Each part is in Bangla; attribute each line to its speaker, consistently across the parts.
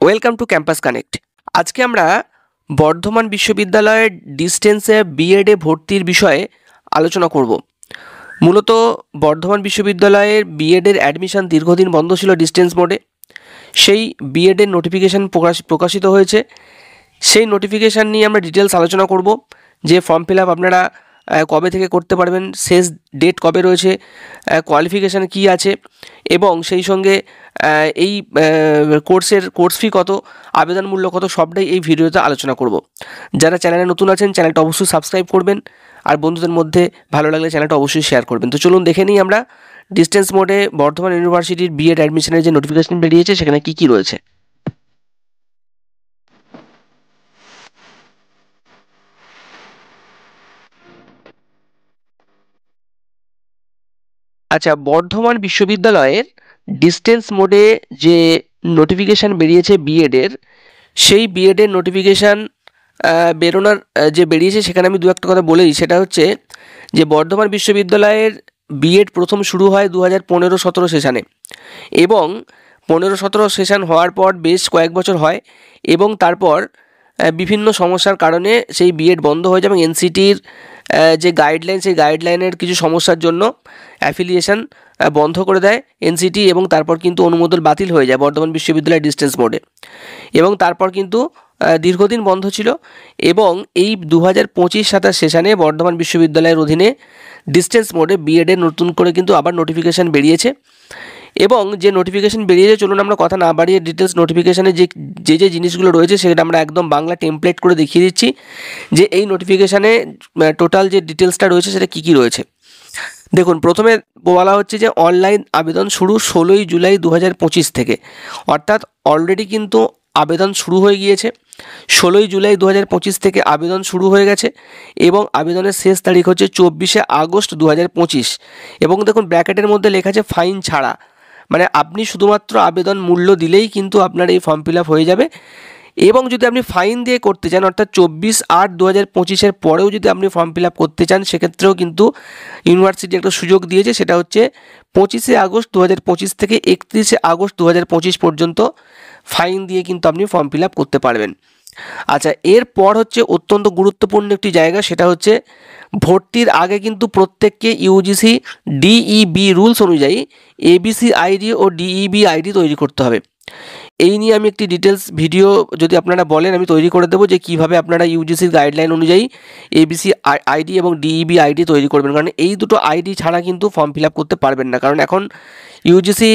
Speaker 1: Welcome to campus connect. আজকে আমরা বর্ধমান বিশ্ববিদ্যালয়ের ডিস্টেন্সে বিএডে ভর্তির বিষয়ে আলোচনা করব। মূলত বর্ধমান বিশ্ববিদ্যালয়ের বিএডের অ্যাডমিশন দীর্ঘদিন বন্ধ ছিল ডিস্টেন্স মোডে। সেই বিএডের নোটিফিকেশান প্রকাশিত হয়েছে। সেই নোটিফিকেশান নিয়ে আমরা ডিটেলস আলোচনা করব, যে ফর্ম ফিল আপ আপনারা কবে থেকে করতে পারবেন, শেষ ডেট কবে রয়েছে, কোয়ালিফিকেশান কি আছে, এবং সেই সঙ্গে এই কোর্স ফি কত, আবেদন মূল্য কত, সবটাই এই ভিডিওতে আলোচনা করব। যারা চ্যানেলে নতুন আছেন চ্যানেলটা অবশ্যই সাবস্ক্রাইব করবেন, আর বন্ধুদের মধ্যে ভালো লাগলে চ্যানেলটা অবশ্যই শেয়ার করবেন। তো চলুন দেখে নিই আমরা ডিস্টেন্স মোডে বর্ধমান ইউনিভার্সিটির বিএড অ্যাডমিশনের যে নোটিফিকেশন বেরিয়েছে সেখানে কী কী রয়েছে। আচ্ছা, বর্ধমান বিশ্ববিদ্যালয়ের ডিস্টেন্স মোডে যে নোটিফিকেশান বেরিয়েছে বিএডের, সেই বিএডের নোটিফিকেশান বেরোনোর যে বেরিয়েছে সেখানে আমি দু একটা কথা বলে দিই। সেটা হচ্ছে যে বর্ধমান বিশ্ববিদ্যালয়ের বিএড প্রথম শুরু হয় 2015-17 সেশনে, এবং 15-17 সেশন হওয়ার পর বেশ কয়েক বছর হয়, এবং তারপর বিভিন্ন সমস্যার কারণে সেই বিএড বন্ধ হয়ে যায়, এবং এনসিটির যে গাইডলাইন, সেই গাইডলাইনের কিছু সমস্যার জন্য অ্যাফিলিয়েশন বন্ধ করে দেয় এনসিটি, এবং তারপর কিন্তু অনুমোদন বাতিল হয়ে যায় বর্ধমান বিশ্ববিদ্যালয়ের ডিস্টেন্স মোডে, এবং তারপর কিন্তু দীর্ঘদিন বন্ধ ছিল। এবং এই 2025-27 সেশনে বর্ধমান বিশ্ববিদ্যালয়ের অধীনে ডিস্টেন্স মোডে বিএডের নতুন করে কিন্তু আবার নোটিফিকেশান বেরিয়েছে। এবং যে নোটিফিকেশান বেরিয়েছে, চলুন আমরা কথা না বাড়িয়ে ডিটেলস নোটিফিকেশানে যে জিনিসগুলো রয়েছে সেটা আমরা একদম বাংলা টেমপ্লেট করে দেখিয়ে দিচ্ছি, যে এই নোটিফিকেশানে টোটাল যে ডিটেলসটা রয়েছে সেটা কী কী রয়েছে। দেখুন, প্রথমে বলা হচ্ছে যে অনলাইন আবেদন শুরু 16 জুলাই 2025 থেকে, অর্থাৎ অলরেডি কিন্তু আবেদন শুরু হয়ে গিয়েছে। 16 জুলাই 2025 থেকে আবেদন শুরু হয়ে গেছে, এবং আবেদনের শেষ তারিখ হচ্ছে 24 আগস্ট 2025। এবং দেখুন ব্র্যাকেটের মধ্যে লেখা আছে ফাইন ছাড়া, মানে আপনি শুধুমাত্র আবেদন মূল্য দিলেই কিন্তু আপনার এই ফর্ম ফিল আপ হয়ে যাবে। এবং যদি আপনি ফাইন দিয়ে করতে চান, অর্থাৎ 24/8/2025 পরেও যদি আপনি ফর্ম ফিল আপ করতে চান, সেক্ষেত্রেও কিন্তু ইউনিভার্সিটি একটা সুযোগ দিয়েছে। সেটা হচ্ছে 25 আগস্ট 2025 থেকে 31 আগস্ট 2025 পর্যন্ত ফাইন দিয়ে কিন্তু আপনি ফর্ম ফিল আপ করতে পারবেন। আচ্ছা, এরপর হচ্ছে অত্যন্ত গুরুত্বপূর্ণ একটি জায়গা, সেটা হচ্ছে ভর্তির আগে কিন্তু প্রত্যেককে ইউজিসি ডিইবি রুলস অনুযায়ী এবিসি আইডি ও ডিইবি আইডি তৈরি করতে হবে। এই নিয়ে আমি একটি ডিটেলস ভিডিও, যদি আপনারা বলেন আমি তৈরি করে দেবো, যে কীভাবে আপনারা ইউজিসির গাইডলাইন অনুযায়ী এবিসি আইডি এবং ডিইবি আইডি তৈরি করবেন, কারণ এই দুটো আইডি ছাড়া কিন্তু ফর্ম ফিল আপ করতে পারবেন না। কারণ এখন ইউজিসি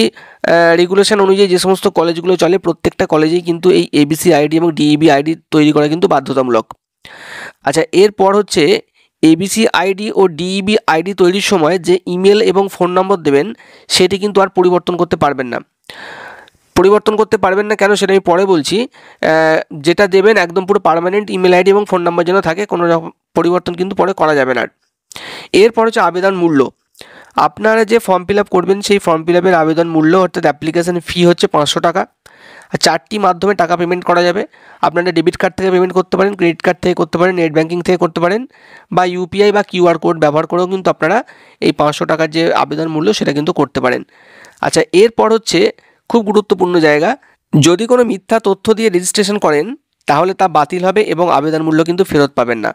Speaker 1: রেগুলেশন অনুযায়ী যে সমস্ত কলেজগুলো চলে, প্রত্যেকটা কলেজেই কিন্তু এই এবিসি আইডি এবং ডিইবি আইডি তৈরি করা কিন্তু বাধ্যতামূলক। আচ্ছা, এরপর হচ্ছে এবিসি আইডি ও ডিইবি আইডি তৈরির সময় যে ইমেল এবং ফোন নম্বর দেবেন, সেটি কিন্তু আর পরিবর্তন করতে পারবেন না। কেন সেটা আমি পরে বলছি। যেটা দেবেন একদম পুরো পার্মানেন্ট ইমেল আইডি এবং ফোন নাম্বার যেন থাকে, কোনো রকম পরিবর্তন কিন্তু পরে করা যাবে না। এরপর হচ্ছে আবেদন মূল্য। আপনারা যে ফর্ম ফিল আপ করবেন, সেই ফর্ম ফিল আপের আবেদন মূল্য অর্থাৎ অ্যাপ্লিকেশান ফি হচ্ছে 500 টাকা। আর 4টি মাধ্যমে টাকা পেমেন্ট করা যাবে। আপনারা ডেবিট কার্ড থেকে পেমেন্ট করতে পারেন, ক্রেডিট কার্ড থেকে করতে পারেন, নেট ব্যাঙ্কিং থেকে করতে পারেন, বা ইউপিআই বা কিউআর কোড ব্যবহার করেও কিন্তু আপনারা এই 500 টাকার যে আবেদন মূল্য সেটা কিন্তু করতে পারেন। আচ্ছা, এরপর হচ্ছে খুব গুরুত্বপূর্ণ জায়গা, যদি কোনো মিথ্যা তথ্য দিয়ে রেজিস্ট্রেশন করেন তাহলে তা বাতিল হবে এবং আবেদন মূল্য কিন্তু ফেরত পাবেন না।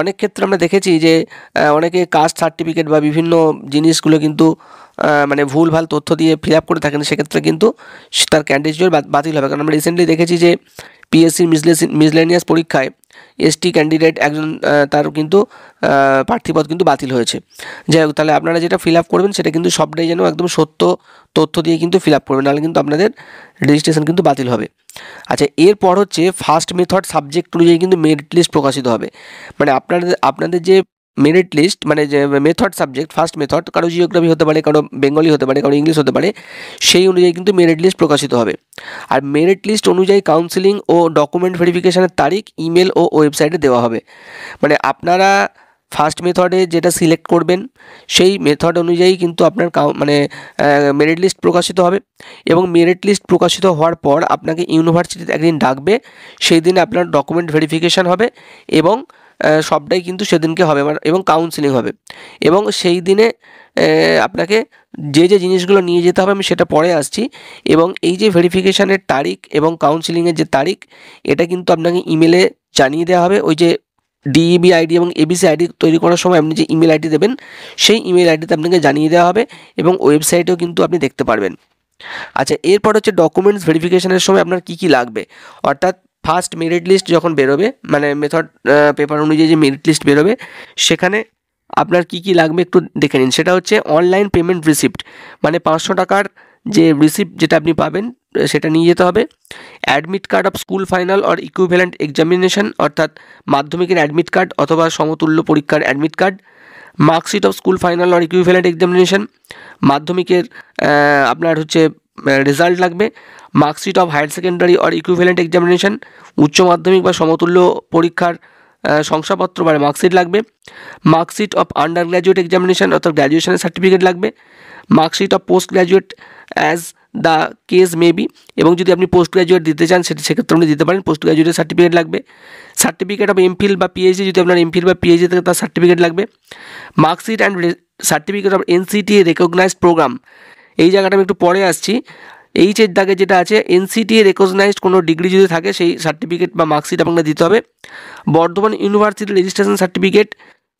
Speaker 1: অনেক ক্ষেত্রে আমরা দেখেছি যে অনেকে কাস্ট সার্টিফিকেট বা বিভিন্ন জিনিসগুলো কিন্তু মানে ভুলভাল তথ্য দিয়ে ফিল আপ করে থাকেন, সেক্ষেত্রে কিন্তু তার ক্যান্ডিডেট বাতিল হবে। কারণ আমরা রিসেন্টলি দেখেছি যে পিএসসির মিসলেনিয়াস পরীক্ষায় এসটি ক্যান্ডিডেট একজন, তার কিন্তু প্রার্থীপদ কিন্তু বাতিল হয়েছে। যাই হোক, তাহলে আপনারা যেটা ফিল আপ করবেন সেটা কিন্তু সবটাই যেন একদম সত্য তথ্য দিয়ে কিন্তু ফিল আপ করবেন, নাহলে কিন্তু আপনাদের রেজিস্ট্রেশন কিন্তু বাতিল হবে। আচ্ছা, এরপর হচ্ছে ফার্স্ট মেথড সাবজেক্ট অনুযায়ী কিন্তু মেরিট লিস্ট প্রকাশিত হবে। মানে আপনাদের যে মেরিট লিস্ট, মানে যে মেথড সাবজেক্ট, ফার্স্ট মেথড, কারো জিওগ্রাফি হতে পারে, কারো বেঙ্গলি হতে পারে, কারো ইংলিশ হতে পারে, সেই অনুযায়ী কিন্তু মেরিট লিস্ট প্রকাশিত হবে। আর মেরিট লিস্ট অনুযায়ী কাউন্সেলিং ও ডকুমেন্ট ভেরিফিকেশানের তারিখ ইমেল ও ওয়েবসাইটে দেওয়া হবে। মানে আপনারা ফার্স্ট মেথডে যেটা সিলেক্ট করবেন, সেই মেথড অনুযায়ী কিন্তু আপনার মেরিট লিস্ট প্রকাশিত হবে। এবং মেরিট লিস্ট প্রকাশিত হওয়ার পর আপনাকে ইউনিভার্সিটিতে একদিন ডাকবে, সেই দিনে আপনার ডকুমেন্ট ভেরিফিকেশান হবে, এবং সবটাই কিন্তু সেদিনকে হবে, এবং কাউন্সেলিং হবে। এবং সেই দিনে আপনাকে যে যে জিনিসগুলো নিয়ে যেতে হবে আমি সেটা পরে আসছি। এবং এই যে ভেরিফিকেশানের তারিখ এবং কাউন্সিলিংয়ের যে তারিখ, এটা কিন্তু আপনাকে ইমেলে জানিয়ে দেওয়া হবে। ওই যে ডিইবি আইডি এবং এবিসি আইডি তৈরি করার সময় আপনি যে ইমেল আইডি দেবেন, সেই ইমেল আইডিতে আপনাকে জানিয়ে দেওয়া হবে এবং ওয়েবসাইটেও কিন্তু আপনি দেখতে পারবেন। আচ্ছা, এরপর হচ্ছে ডকুমেন্টস ভেরিফিকেশনের সময় আপনার কী কী লাগবে, অর্থাৎ ফার্স্ট মেরিট লিস্ট যখন বেরোবে, মানে মেথড পেপার অনুযায়ী যে মেরিট লিস্ট বেরোবে, সেখানে আপনার কী কী লাগবে একটু দেখে নিন। সেটা হচ্ছে অনলাইন পেমেন্ট রিসিপ্ট, মানে 500 টাকার যে রিসিপ্ট যেটা আপনি পাবেন সেটা নিয়ে যেতে হবে। Admit card of school final or equivalent examination, অর্থাৎ মাধ্যমিকের অ্যাডমিট কার্ড অথবা সমতুল্য পরীক্ষার admit card. Marksheet of school final or equivalent examination, মাধ্যমিকের আপনার হচ্ছে রেজাল্ট লাগবে। Marksheet of higher secondary or equivalent examination, উচ্চ মাধ্যমিক বা সমতুল্য পরীক্ষার শংসাপত্র বা মার্কশিট লাগবে। Marksheet of under graduate examination, অর্থাৎ গ্র্যাজুয়েশনের সার্টিফিকেট লাগবে। Marksheet of post graduate as the case may be, এবং যদি আপনি পোস্ট গ্র্যাজুয়েট দিতে চান সেক্ষেত্রে আপনি দিতে পারেন, পোস্ট গ্র্যাজুয়েটের সার্টিফিকেট লাগবে। সার্টিফিকেট অফ এমফিল বা পিএইচডি, যদি আপনার এমফিল বা পিএইচডি থেকে তার সার্টিফিকেট লাগবে। Marksheet and certificate of NCTE recognised programme, এই জায়গাটা আমি একটু পরে আসছি। এইচের দাগে যেটা আছে, এনসিটিএ রেকগনাইজড কোনো ডিগ্রি যদি থাকে সেই সার্টিফিকেট বা মার্কশিট আপনাকে দিতে হবে। বর্ধমান ইউনিভার্সিটি রেজিস্ট্রেশন সার্টিফিকেট,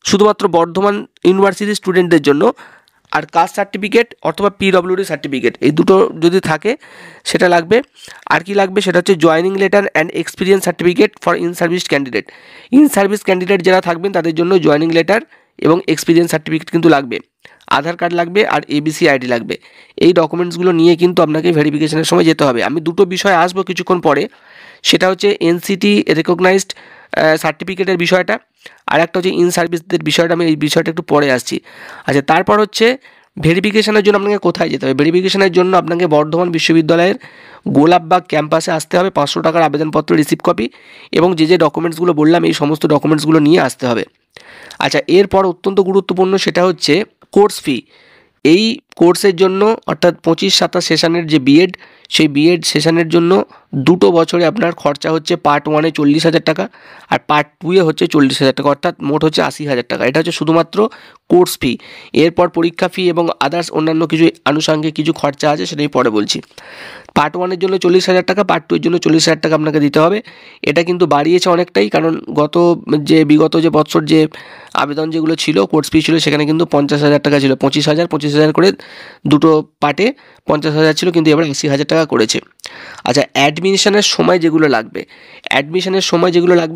Speaker 1: শুধুমাত্র বর্ধমান ইউনিভার্সিটির স্টুডেন্টদের জন্য। আর কাস্ট সার্টিফিকেট অথবা পিডব্লিউডি সার্টিফিকেট, এই দুটো যদি থাকে সেটা লাগবে। আর কি লাগবে সেটা হচ্ছে joining letter and experience certificate for in service candidate. In service candidate যারা থাকবেন তাদের জন্য জয়েনিং লেটার এবং এক্সপিরিয়েন্স সার্টিফিকেট কিন্তু লাগবে। আধার কার্ড লাগবে আর এবিসি আইডি লাগবে। এই ডকুমেন্টসগুলো নিয়ে কিন্তু আপনাকে ভেরিফিকেশনের সময় যেতে হবে। আমি দুটো বিষয় আসবো কিছুক্ষণ পরে, সেটা হচ্ছে এনসিটি রেকগনাইজড সার্টিফিকেটের বিষয়টা, আর একটা হচ্ছে ইন সার্ভিসদের বিষয়টা। আমি এই বিষয়টা একটু পরে আসছি। আচ্ছা, তারপর হচ্ছে ভেরিফিকেশনের জন্য আপনাকে কোথায় যেতে হবে। ভেরিফিকেশনের জন্য আপনাকে বর্ধমান বিশ্ববিদ্যালয়ের গোলাপবাগ ক্যাম্পাসে আসতে হবে, 500 টাকার আবেদনপত্র রিসিভ কপি এবং যে যে ডকুমেন্টসগুলো বললাম এই সমস্ত ডকুমেন্টসগুলো নিয়ে আসতে হবে। আচ্ছা, এরপর অত্যন্ত গুরুত্বপূর্ণ সেটা হচ্ছে কোর্স ফি। এই কোর্সের জন্য, অর্থাৎ 25-27 সেশনের যে বিএড, সেই বিএড সেশনের জন্য 2 বছরে আপনার খরচা হচ্ছে পার্ট 1-এ 40,000 টাকা আর পার্ট 2-এ হচ্ছে 40,000 টাকা, অর্থাৎ মোট হচ্ছে 80,000 টাকা। এটা হচ্ছে শুধুমাত্র কোর্স ফি। এরপর পরীক্ষা ফি এবং আদার্স অন্যান্য কিছু আনুষঙ্গিক কিছু খরচা আছে, সেটাই পরে বলছি। পার্ট 1-এর জন্য 40,000 টাকা, পার্ট 2-এর জন্য 40,000 টাকা আপনাকে দিতে হবে। এটা কিন্তু বাড়িয়েছে অনেকটাই, কারণ বিগত যে বছর যে আবেদন যেগুলো ছিল কোর্স ফি ছিল, সেখানে কিন্তু 50,000 টাকা ছিল, 25,000 করে দুটো পার্টে 50,000 ছিল, কিন্তু এবার 80,000 টাকা করেছে। আচ্ছা, অ্যাডমিশনের সময় যেগুলো লাগবে,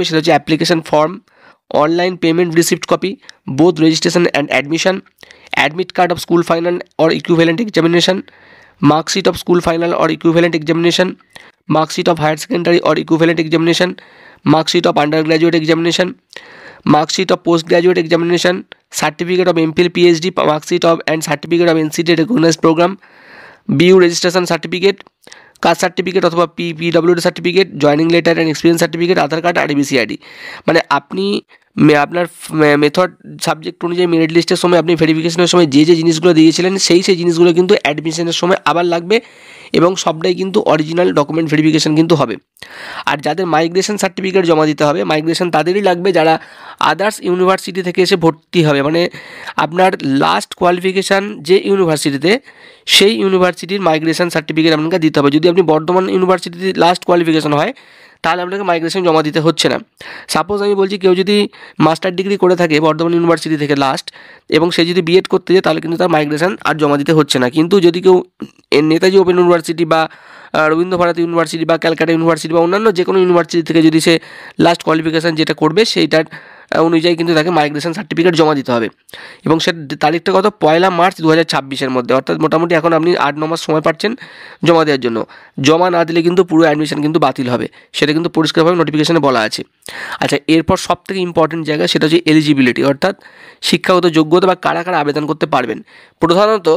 Speaker 1: সেটা হচ্ছে application form, online payment receipt copy, both registration and admission, admit card of school final or equivalent examination, marksheet of school final or equivalent examination, marksheet of higher secondary or equivalent examination, marksheet of under graduate examination, marksheet of post graduate examination, certificate of MPhil PhD, marksheet of and certificate of NCT recognised programme, BU registration certificate, caste certificate অথবা PWD certificate, joining letter and experience certificate, Aadhaar card R ABC ID. মানে আপনি আপনার মেথড সাবজেক্ট অনুযায়ী মেরিট লিস্টের সময় আপনি ভেরিফিকেশনের সময় যে যে জিনিসগুলো দিয়েছিলেন সেই জিনিসগুলো কিন্তু অ্যাডমিশনের সময় আবার লাগবে এবং সবটাই কিন্তু অরিজিনাল ডকুমেন্ট ভেরিফিকেশন কিন্তু হবে। আর যাদের মাইগ্রেশন সার্টিফিকেট জমা দিতে হবে, মাইগ্রেশন তাদেরই লাগবে যারা আদার্স ইউনিভার্সিটি থেকে এসে ভর্তি হবে, মানে আপনার লাস্ট কোয়ালিফিকেশান যে ইউনিভার্সিটিতে, সেই ইউনিভার্সিটির মাইগ্রেশন সার্টিফিকেট আপনাকে দিতে হবে। যদি আপনি বর্ধমান ইউনিভার্সিটিতে লাস্ট কোয়ালিফিকেশান হয় তাহলে আপনাকে মাইগ্রেশন জমা দিতে হচ্ছে না। সাপোজ আমি বলছি কেউ যদি মাস্টার ডিগ্রি করে থাকে বর্ধমান ইউনিভার্সিটি থেকে লাস্ট, এবং সে যদি বিএড করতে যায় তাহলে কিন্তু তার মাইগ্রেশন আর জমা দিতে হচ্ছে না। কিন্তু যদি কেউ নেতাজি ওপেন ইউনিভার্সিটি বা রবীন্দ্র ভারতী ইউনিভার্সিটি বা ক্যালকাটা ইউনিভার্সিটি বা অন্যান্য যে কোনো ইউনিভার্সিটি থেকে যদি সে লাস্ট কোয়ালিফিকেশান যেটা করবে সেইটার অনুযায়ী কিন্তু তাকে মাইগ্রেশন সার্টিফিকেট জমা দিতে হবে। এবং সে তারিখটা কত, 1 মার্চ 2026-এর মধ্যে, অর্থাৎ মোটামুটি এখন আপনি 8-9 মাস সময় পাচ্ছেন জমা দেওয়ার জন্য। জমা না দিলে কিন্তু পুরো অ্যাডমিশন কিন্তু বাতিল হবে, সেটা কিন্তু পরিষ্কারভাবে নোটিফিকেশনে বলা আছে। আচ্ছা, এরপর সবথেকে ইম্পর্টেন্ট জায়গা সেটা হচ্ছে এলিজিবিলিটি, অর্থাৎ শিক্ষাগত যোগ্যতা বা কারা কারা আবেদন করতে পারবেন। প্রধানত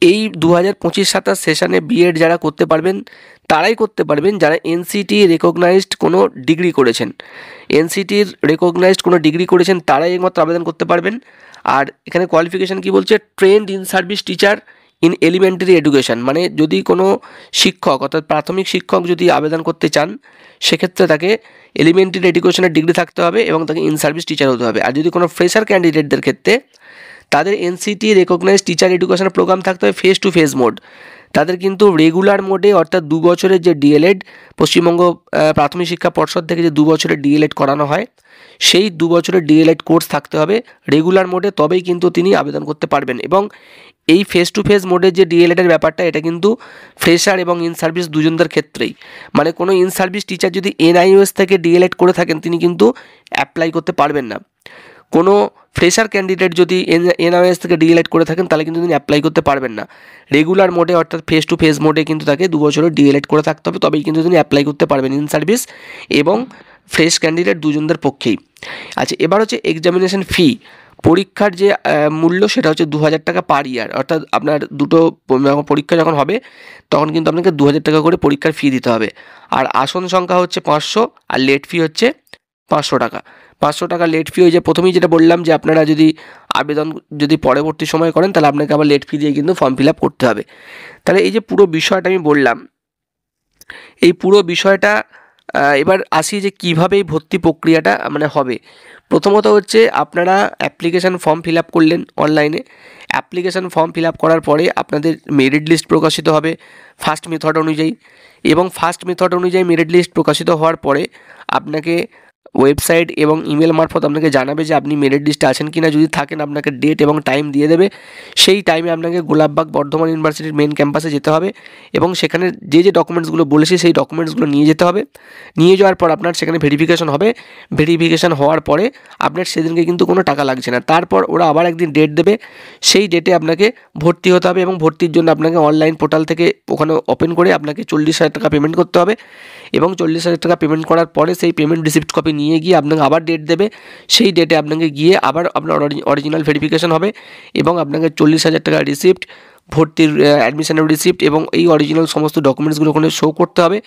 Speaker 1: এই 2025-27 সেশনে বিএড যারা করতে পারবেন তারাই করতে পারবেন যারা এনসিটি রেকগনাইজড কোনো ডিগ্রি করেছেন। এনসিটির রেকগনাইজড কোনো ডিগ্রি করেছেন তারাই একমাত্র আবেদন করতে পারবেন। আর এখানে কোয়ালিফিকেশান কি বলছে, trend in service teacher in elementary education, মানে যদি কোনো শিক্ষক অর্থাৎ প্রাথমিক শিক্ষক যদি আবেদন করতে চান সেক্ষেত্রে তাকে এলিমেন্টারি এডুকেশনের ডিগ্রি থাকতে হবে এবং তাকে ইন সার্ভিস টিচার হতে হবে। আর যদি কোনো ফ্রেশার ক্যান্ডিডেটদের ক্ষেত্রে তাদের NCT recognised teacher education programme থাকতে হবে ফেস টু ফেস মোড। তাদের কিন্তু রেগুলার মোডে অর্থাৎ 2 বছরের যে ডিএলএড পশ্চিমবঙ্গ প্রাথমিক শিক্ষা পর্ষদ থেকে যে 2 বছরের ডিএলএড করানো হয়, সেই 2 বছরের ডিএলএড কোর্স থাকতে হবে রেগুলার মোডে, তবেই কিন্তু তিনি আবেদন করতে পারবেন। এবং এই ফেস টু ফেস মোডের যে ডিএলএডের ব্যাপারটা, এটা কিন্তু ফ্রেশার এবং ইন সার্ভিস দুজনদের ক্ষেত্রেই, মানে কোনো ইন সার্ভিস টিচার যদি এনআইওএস থেকে ডিএলএড করে থাকেন তিনি কিন্তু অ্যাপ্লাই করতে পারবেন না। কোনো ফ্রেশার ক্যান্ডিডেট যদি এনআইওএস থেকে ডিএলএড করে থাকেন তাহলে কিন্তু তিনি অ্যাপ্লাই করতে পারবেন না। রেগুলার মোডে অর্থাৎ ফেস টু ফেস মোডে কিন্তু তাকে 2 বছরের ডিএলএড করে থাকতে হবে, তবেই কিন্তু তিনি অ্যাপ্লাই করতে পারবেন ইন সার্ভিস এবং ফ্রেশ ক্যান্ডিডেট দুজনদের পক্ষেই। আচ্ছা, এবার হচ্ছে এক্সামিনেশন ফি, পরীক্ষার যে মূল্য সেটা হচ্ছে 2000 টাকা পার ইয়ার, অর্থাৎ আপনার দুটো পরীক্ষা যখন হবে তখন কিন্তু আপনাকে 2000 টাকা করে পরীক্ষার ফি দিতে হবে। আর আসন সংখ্যা হচ্ছে 500, আর লেট ফি হচ্ছে 500 টাকা। 500 টাকা লেট ফি হয়ে যে প্রথমেই যেটা বললাম যে আপনারা যদি আবেদন যদি পরবর্তী সময় করেন তাহলে আপনাকে আবার লেট ফি দিয়ে কিন্তু ফর্ম ফিল আপ করতে হবে। তাহলে এই যে পুরো বিষয়টা আমি বললাম, এই পুরো বিষয়টা এবার আসি যে কীভাবে এই ভর্তি প্রক্রিয়াটা মানে হবে। প্রথমত হচ্ছে আপনারা অ্যাপ্লিকেশান ফর্ম ফিল আপ করলেন অনলাইনে, অ্যাপ্লিকেশান ফর্ম ফিল আপ করার পরে আপনাদের মেরিট লিস্ট প্রকাশিত হবে ফার্স্ট মেথড অনুযায়ী, এবং ফার্স্ট মেথড অনুযায়ী মেরিট লিস্ট প্রকাশিত হওয়ার পরে আপনাকে ওয়েবসাইট এবং ইমেল মারফত আপনাকে জানাবে যে আপনি মেরিট লিস্টে আছেন কি না। যদি থাকেন আপনাকে ডেট এবং টাইম দিয়ে দেবে, সেই টাইমে আপনাকে গোলাপবাগ বর্ধমান ইউনিভার্সিটির মেন ক্যাম্পাসে যেতে হবে এবং সেখানে যে যে ডকুমেন্টসগুলো বলেছি সেই ডকুমেন্টসগুলো নিয়ে যেতে হবে। নিয়ে যাওয়ার পর আপনার সেখানে ভেরিফিকেশন হবে, ভেরিফিকেশন হওয়ার পরে আপনার সেদিনকে কিন্তু কোনো টাকা লাগছে না। তারপর ওরা আবার একদিন ডেট দেবে, সেই ডেটে আপনাকে ভর্তি হতে হবে এবং ভর্তির জন্য আপনাকে অনলাইন পোর্টাল থেকে ওখানে ওপেন করে আপনাকে 40,000 টাকা পেমেন্ট করতে হবে এবং 40,000 টাকা পেমেন্ট করার পরে সেই পেমেন্ট রিসিপ্ট কপি নিয়ে গিয়ে আপনাকে আবার ডেট দেবে, সেই ডেটে আপনাকে গিয়ে আবার আপনার অরিজিনাল ভেরিফিকেশন হবে এবং আপনাকে 40,000 টাকা রিসিপ্ট, ভর্তির অ্যাডমিশনের রিসিপ্ট এবং এই অরিজিনাল সমস্ত ডকুমেন্টসগুলো ওখানে শো করতে হবে।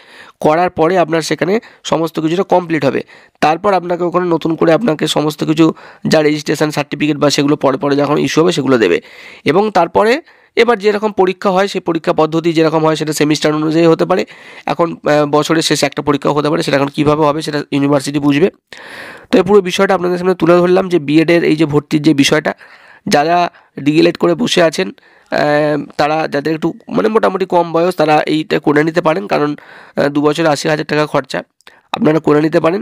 Speaker 1: করার পরে আপনার সেখানে সমস্ত কিছুটা কমপ্লিট হবে। তারপর আপনাকে ওখানে নতুন করে আপনাকে সমস্ত কিছু যা রেজিস্ট্রেশন সার্টিফিকেট বা সেগুলো পরে পরে যখন ইস্যু হবে সেগুলো দেবে। এবং তারপরে এবার যেরকম পরীক্ষা হয় সেই পরীক্ষা পদ্ধতি যেরকম হয় সেটা সেমিস্টার অনুযায়ী হতে পারে। এখন বছরের শেষে একটা পরীক্ষাও হতে পারে, সেটা এখন কীভাবে হবে সেটা ইউনিভার্সিটি বুঝবে। তো এই পুরো বিষয়টা আপনাদের সামনে তুলে ধরলাম যে বিএডের এই যে ভর্তির যে বিষয়টা, যারা ডিএলএড করে বসে আছেন তারা, যাদের একটু মানে মোটামুটি কম বয়স, তারা এইটা করে নিতে পারেন, কারণ 2 বছরে 80,000 টাকা খরচা, আপনারা করে নিতে পারেন।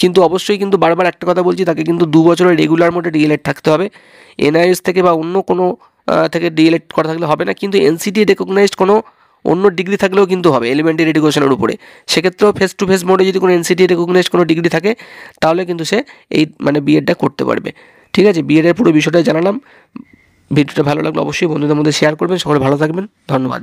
Speaker 1: কিন্তু অবশ্যই কিন্তু বারবার একটা কথা বলছি, তাকে কিন্তু 2 বছরের রেগুলার মোডে ডিএলএড থাকতে হবে। এনআইএস থেকে বা অন্য কোনো থেকে ডিএলএড করা থাকলে হবে না, কিন্তু এনসিটি রেকগনাইজড কোনো অন্য ডিগ্রি থাকলেও কিন্তু হবে এলিমেন্টারি এডুকেশনের উপরে। সেক্ষেত্রেও ফেস টু ফেস মোডে যদি কোনো এনসিটি রেকগনাইজড কোনো ডিগ্রি থাকে তাহলে কিন্তু সে এই মানে বিএডটা করতে পারবে। ঠিক আছে, বিএডের পুরো বিষয়টা জানালাম। ভিডিওটা ভালো লাগলো অবশ্যই বন্ধুদের মধ্যে শেয়ার করবেন। সকলে ভালো থাকবেন, ধন্যবাদ।